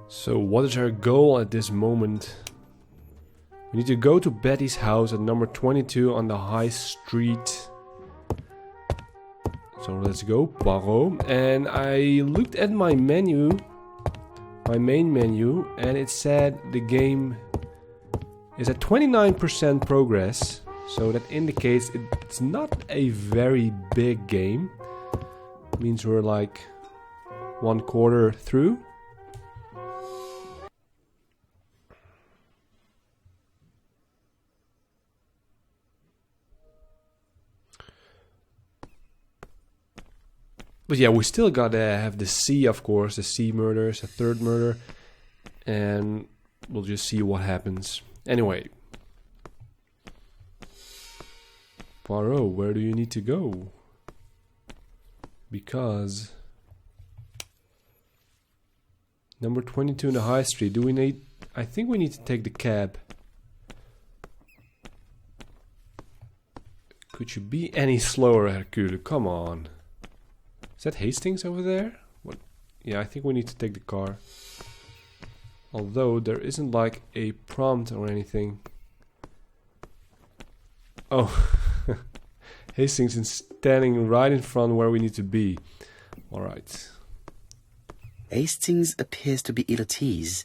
So what is our goal at this moment? We need to go to Betty's house at number 22 on the High Street. So let's go, Poirot. And I looked at my menu, my main menu, and it said the game is at 29% progress. So that indicates it's not a very big game. It means we're like 1/4 through. But yeah, we still gotta have the C, of course, the C murders, the third murder, and we'll just see what happens. Anyway, Poirot, where do you need to go? Because number 22 in the High Street. Do we need? I think we need to take the cab. Could you be any slower, Hercule? Come on. Is that Hastings over there? What? Yeah, I think we need to take the car. Although there isn't like a prompt or anything. Oh, Hastings is standing right in front where we need to be. Alright. Hastings appears to be ill at ease.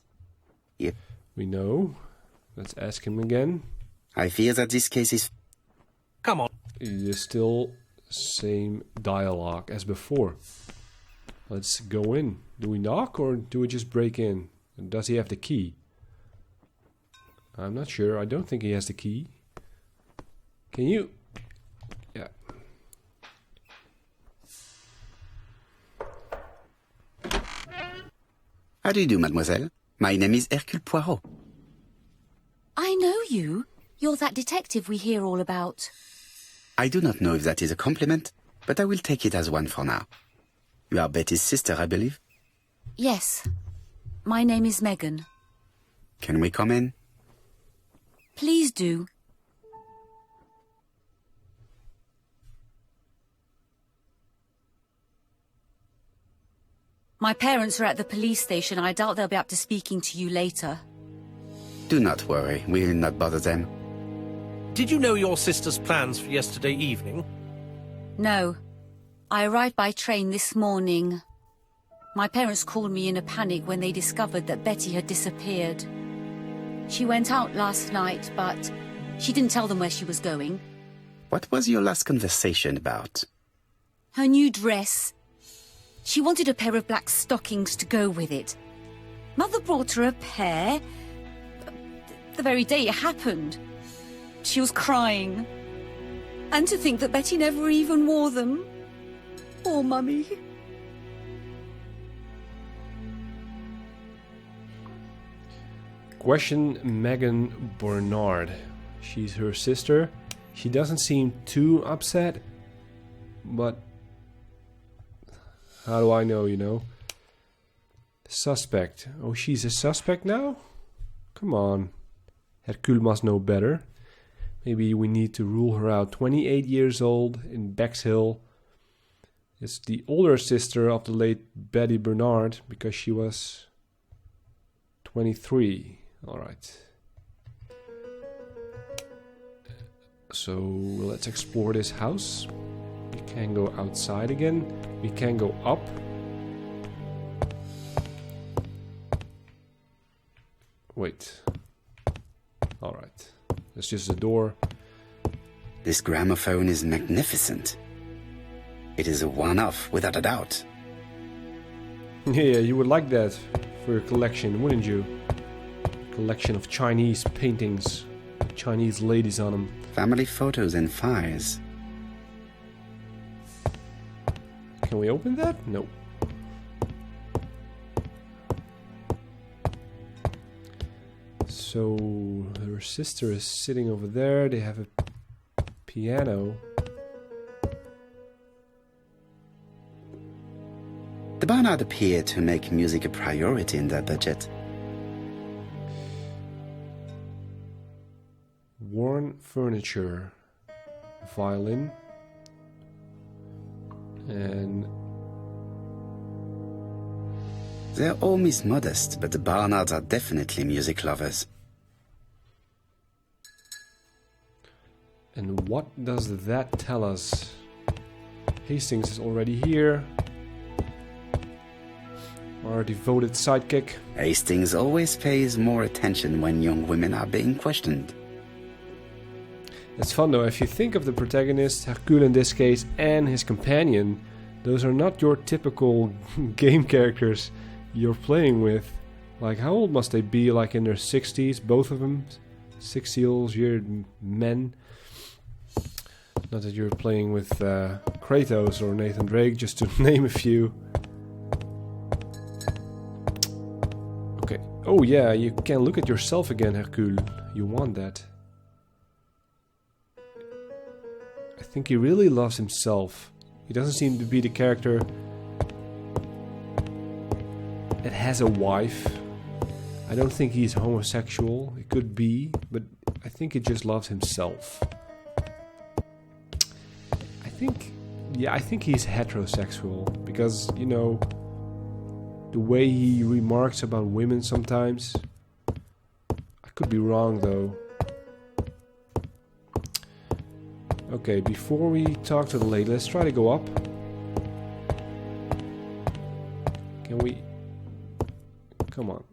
Yep. We know. Let's ask him again. I fear that this case is... Come on. It is still same dialogue as before. Let's go in. Do we knock or do we just break in? And does he have the key? I'm not sure. I don't think he has the key. Can you? Yeah. How do you do, mademoiselle? My name is Hercule Poirot. I know you. You're that detective we hear all about. I do not know if that is a compliment, but I will take it as one for now. You are Betty's sister, I believe? Yes. My name is Megan. Can we come in? Please do. My parents are at the police station. I doubt they'll be up to speaking to you later. Do not worry, we will not bother them. Did you know your sister's plans for yesterday evening? No. I arrived by train this morning. My parents called me in a panic when they discovered that Betty had disappeared. She went out last night, but she didn't tell them where she was going. What was your last conversation about? Her new dress. She wanted a pair of black stockings to go with it. Mother brought her a pair. The very day it happened. She was crying. And to think that Betty never even wore them. Poor Mummy. Question Megan Barnard. She's her sister. She doesn't seem too upset, but how do I know, you know? Suspect. Oh, she's a suspect now? Come on. Hercule must know better. Maybe we need to rule her out. 28 years old in Bexhill. It's the older sister of the late Betty Barnard because she was 23. Alright. So let's explore this house. We can go outside again. We can go up. Wait. Alright. That's just a door. This gramophone is magnificent. It is a one-off, without a doubt. Yeah, you would like that for your collection, wouldn't you? Collection of Chinese paintings, with Chinese ladies on them. Family photos and files. Can we open that? Nope. So her sister is sitting over there. They have a piano. The Barnard appear to make music a priority in their budget. Worn furniture. Violin. And They're all Miss Modest, but the Barnards are definitely music lovers. And what does that tell us? Hastings is already here. Our devoted sidekick. Hastings always pays more attention when young women are being questioned. It's fun though, if you think of the protagonist, Hercule in this case, and his companion, those are not your typical game characters you're playing with. Like, how old must they be? Like in their 60s, both of them? 60-year-old men. Not that you're playing with Kratos or Nathan Drake, just to name a few. Okay. Oh yeah, you can look at yourself again, Hercule. You want that. I think he really loves himself. He doesn't seem to be the character that has a wife. I don't think he's homosexual. He could be, but I think he just loves himself. I think he's heterosexual because, you know, the way he remarks about women sometimes. I could be wrong though. Okay, before we talk to the lady, let's try to go up. Can we? Come on.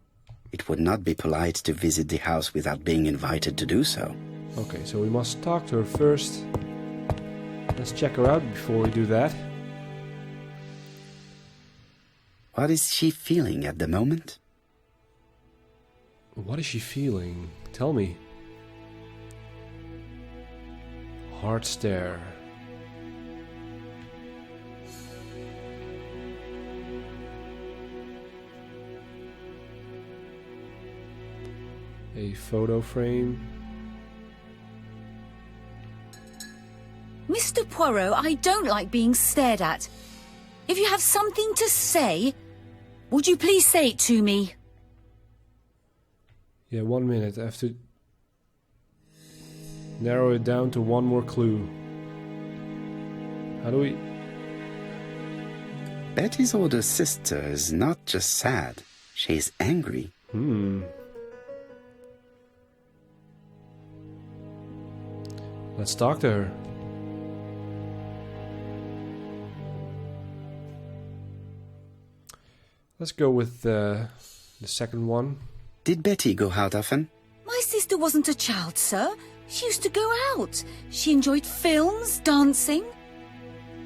It would not be polite to visit the house without being invited to do so. Okay, so we must talk to her first. Let's check her out before we do that. What is she feeling at the moment? What is she feeling? Tell me. Hard stare. A photo frame. Mr. Poirot, I don't like being stared at. If you have something to say, would you please say it to me? Yeah, 1 minute. I have to narrow it down to one more clue. How do we... Betty's older sister is not just sad. She's angry. Let's talk to her. Let's go with the second one. Did Betty go out often? My sister wasn't a child, sir. She used to go out. She enjoyed films, dancing.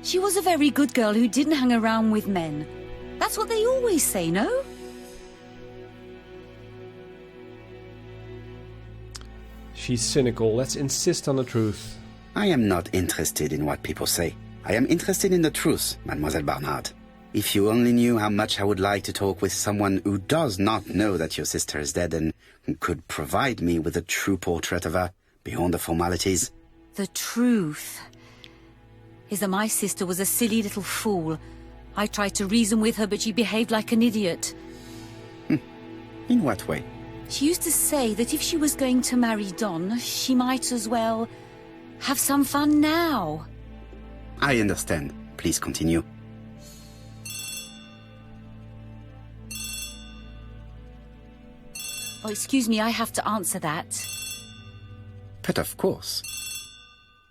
She was a very good girl who didn't hang around with men. That's what they always say, no? She's cynical. Let's insist on the truth. I am not interested in what people say. I am interested in the truth, Mademoiselle Barnard. If you only knew how much I would like to talk with someone who does not know that your sister is dead and who could provide me with a true portrait of her, beyond the formalities. The truth is that my sister was a silly little fool. I tried to reason with her, but she behaved like an idiot. In what way? She used to say that if she was going to marry Don, she might as well have some fun now. I understand. Please continue. Oh, excuse me, I have to answer that. But of course.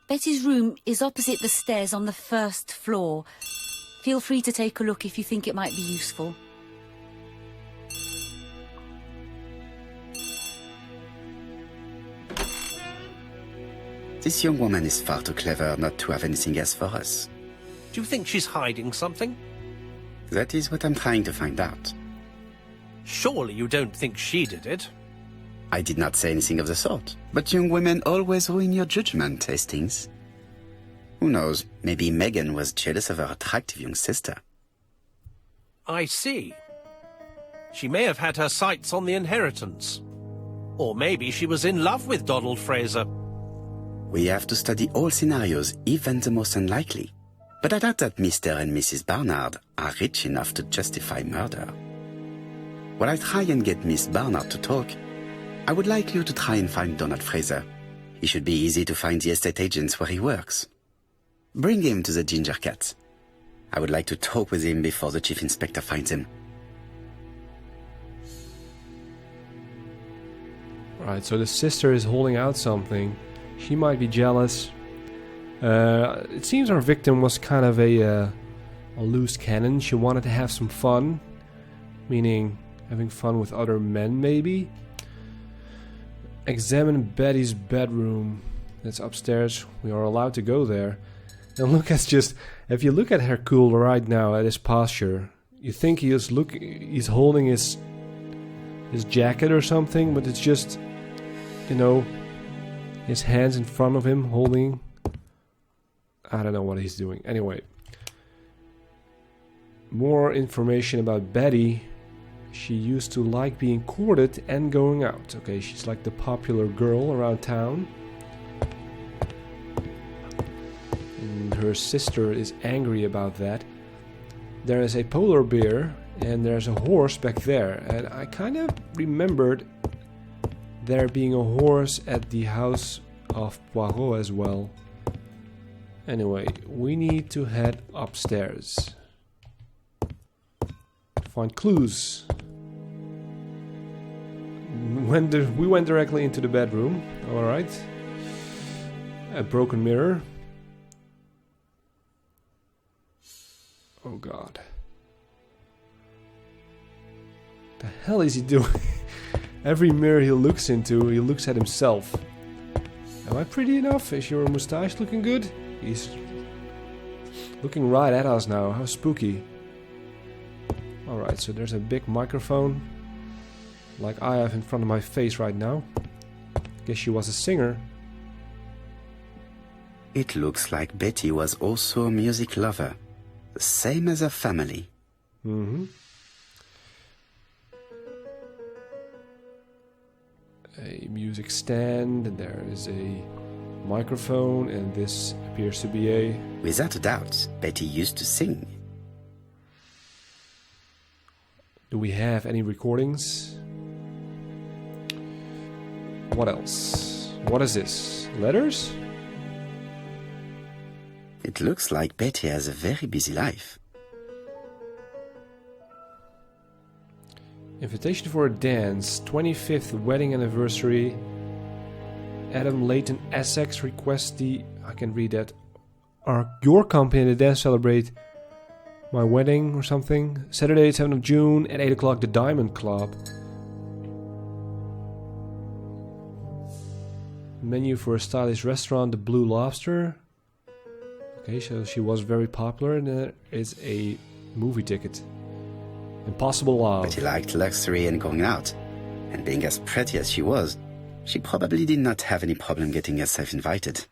Betty's room is opposite the stairs on the first floor. Feel free to take a look if you think it might be useful. This young woman is far too clever not to have anything else for us. Do you think she's hiding something? That is what I'm trying to find out. Surely you don't think she did it? I did not say anything of the sort. But young women always ruin your judgment, Hastings. Who knows, maybe Megan was jealous of her attractive young sister. I see. She may have had her sights on the inheritance. Or maybe she was in love with Donald Fraser. We have to study all scenarios, even the most unlikely. But I doubt that Mr. and Mrs. Barnard are rich enough to justify murder. While I try and get Miss Barnard to talk, I would like you to try and find Donald Fraser. He should be easy to find the estate agents where he works. Bring him to the Ginger Cat. I would like to talk with him before the Chief Inspector finds him. Right, so the sister is holding out something. She might be jealous. It seems our victim was kind of a loose cannon. She wanted to have some fun. Meaning having fun with other men, maybe. Examine Betty's bedroom. That's upstairs. We are allowed to go there. And look, it's just... If you look at Hercule right now, at his posture, you think he's holding his jacket or something, but it's just, you know, his hands in front of him holding. I don't know what he's doing. Anyway, more information about Betty. She used to like being courted and going out. Okay, she's like the popular girl around town. And her sister is angry about that. There is a polar bear and there's a horse back there. And I kind of remembered there being a horse at the house of Poirot as well. Anyway, we need to head upstairs. Find clues. We went directly into the bedroom. Alright. A broken mirror. Oh god. The hell is he doing? Every mirror he looks into, he looks at himself. Am I pretty enough? Is your moustache looking good? He's looking right at us now. How spooky. Alright, so there's a big microphone. Like I have in front of my face right now. Guess she was a singer. It looks like Betty was also a music lover. The same as her family. Mm-hmm. A music stand, and there is a microphone, and this appears to be a... Without a doubt, Betty used to sing. Do we have any recordings? What else? What is this? Letters? It looks like Betty has a very busy life. Invitation for a dance, 25th wedding anniversary. Adam Leighton Essex requests the... I can read that. Your company to dance celebrate my wedding or something. Saturday, 7th of June at 8 o'clock, the Diamond Club. Menu for a stylish restaurant, the Blue Lobster. Okay, so she was very popular, and there is a movie ticket. Impossible Love. Betty liked luxury and going out. And being as pretty as she was, she probably did not have any problem getting herself invited.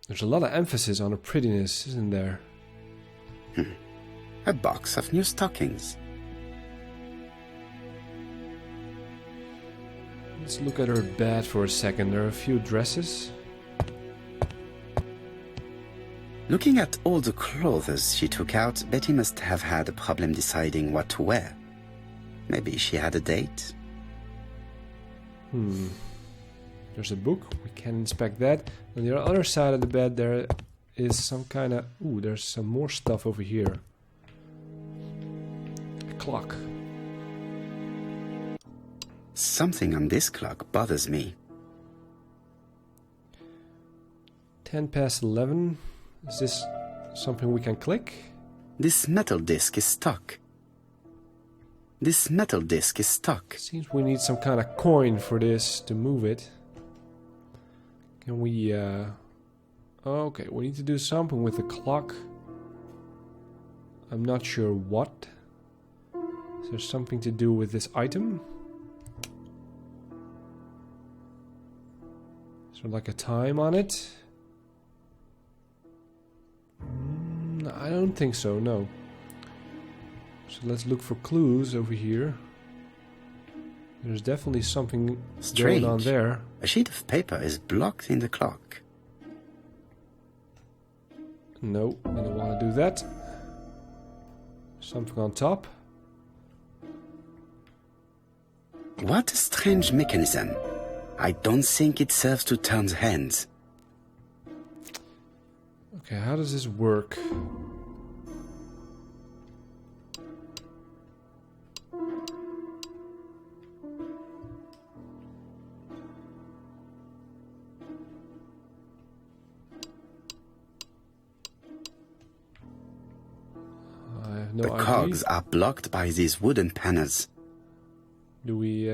There's a lot of emphasis on her prettiness, isn't there? A box of new stockings. Let's look at her bed for a second. There are a few dresses. Looking at all the clothes she took out, Betty must have had a problem deciding what to wear. Maybe she had a date? There's a book. We can inspect that. On the other side of the bed there is some kind of... Ooh, there's some more stuff over here. A clock. Something on this clock bothers me. 11:10. Is this something we can click? This metal disc is stuck. This metal disc is stuck. Seems we need some kind of coin for this to move it. Can we, Okay, we need to do something with the clock. I'm not sure what. Is there something to do with this item? Is there like a time on it? I don't think so, no. So let's look for clues over here. There's definitely something Strange. going on there. A sheet of paper is blocked in the clock. No, I don't want to do that. Something on top. What a strange mechanism. I don't think it serves to turn the hands. Okay, how does this work? no The idea. cogs are blocked by these wooden panels. Do we...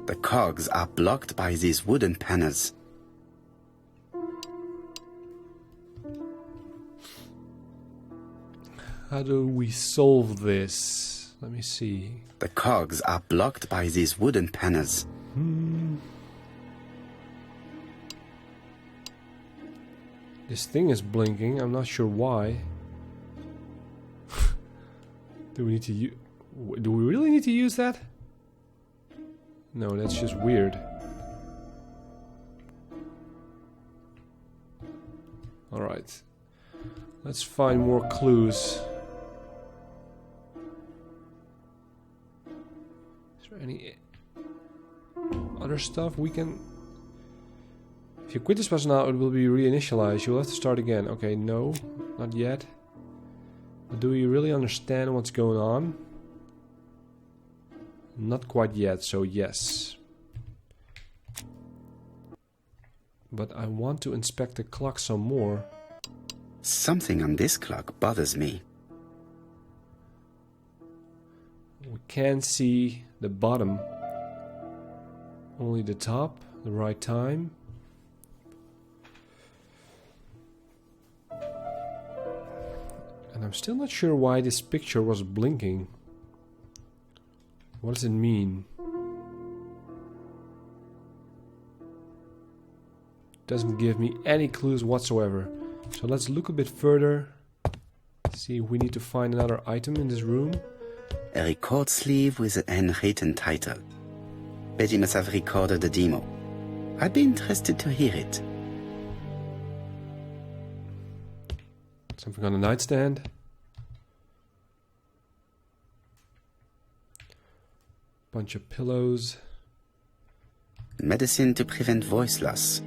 The cogs are blocked by these wooden panels. How do we solve this? Let me see. The cogs are blocked by these wooden panels. This thing is blinking. I'm not sure why. Do we need to use... Do we really need to use that? No, that's just weird. Alright. Let's find more clues. Is there any other stuff we can... If you quit this pass now, it will be reinitialized. You'll have to start again. Okay, no, not yet. But do you really understand what's going on? Not quite yet, so yes. But I want to inspect the clock some more. Something on this clock bothers me. We can't see the bottom. Only the top, the right time. And I'm still not sure why this picture was blinking. What does it mean? Doesn't give me any clues whatsoever. So let's look a bit further. See if we need to find another item in this room. A record sleeve with an handwritten title. Betty must have recorded the demo. I'd be interested to hear it. Something on the nightstand. Bunch of pillows. Medicine to prevent voice loss.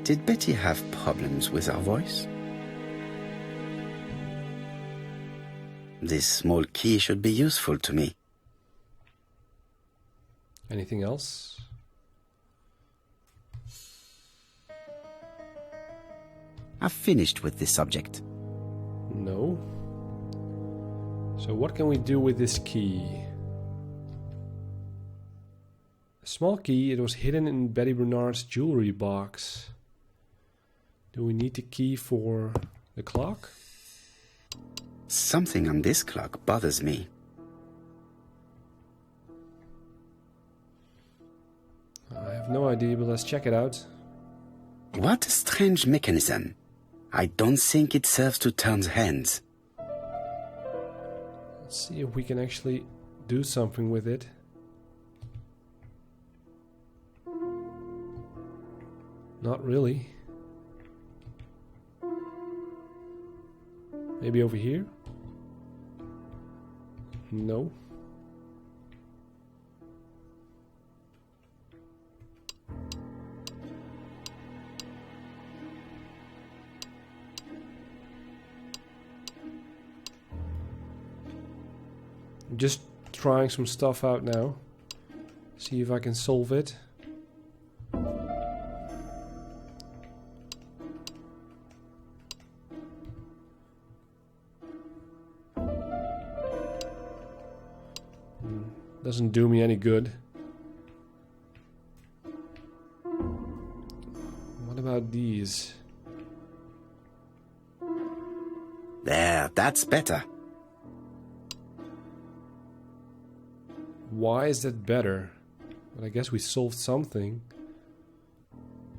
Did Betty have problems with her voice? This small key should be useful to me. Anything else? I've finished with this subject. No. So what can we do with this key? A small key. It was hidden in Betty Barnard's jewelry box. Do we need the key for the clock? Something on this clock bothers me. I have no idea, but let's check it out. What a strange mechanism. I don't think it serves to turn the hands. Let's see if we can actually do something with it. Not really. Maybe over here? No. I'm just trying some stuff out now. See if I can solve it. Doesn't do me any good. What about these? There, that's better. Why is that better? But I guess we solved something.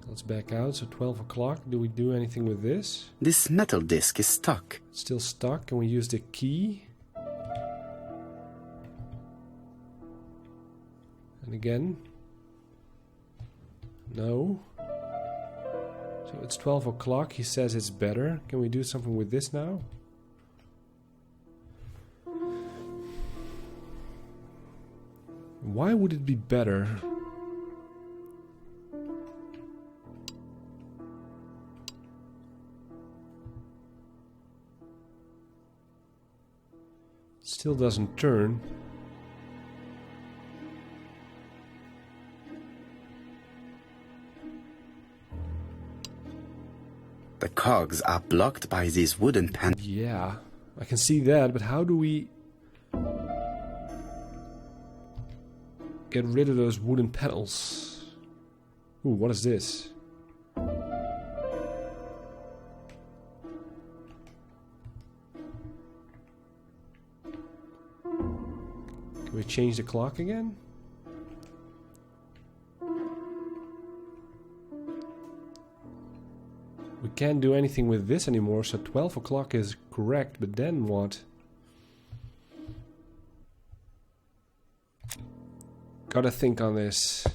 Let's back out. So 12 o'clock. Do we do anything with this? This metal disc is stuck. It's still stuck. Can we use the key? And again? No. So it's 12 o'clock. He says it's better. Can we do something with this now? Why would it be better? Still doesn't turn. The cogs are blocked by these wooden panels. Yeah, I can see that, but how do we get rid of those wooden pedals? Ooh, what is this? Can we change the clock again? We can't do anything with this anymore, so 12 o'clock is correct, but then what? Gotta think on this.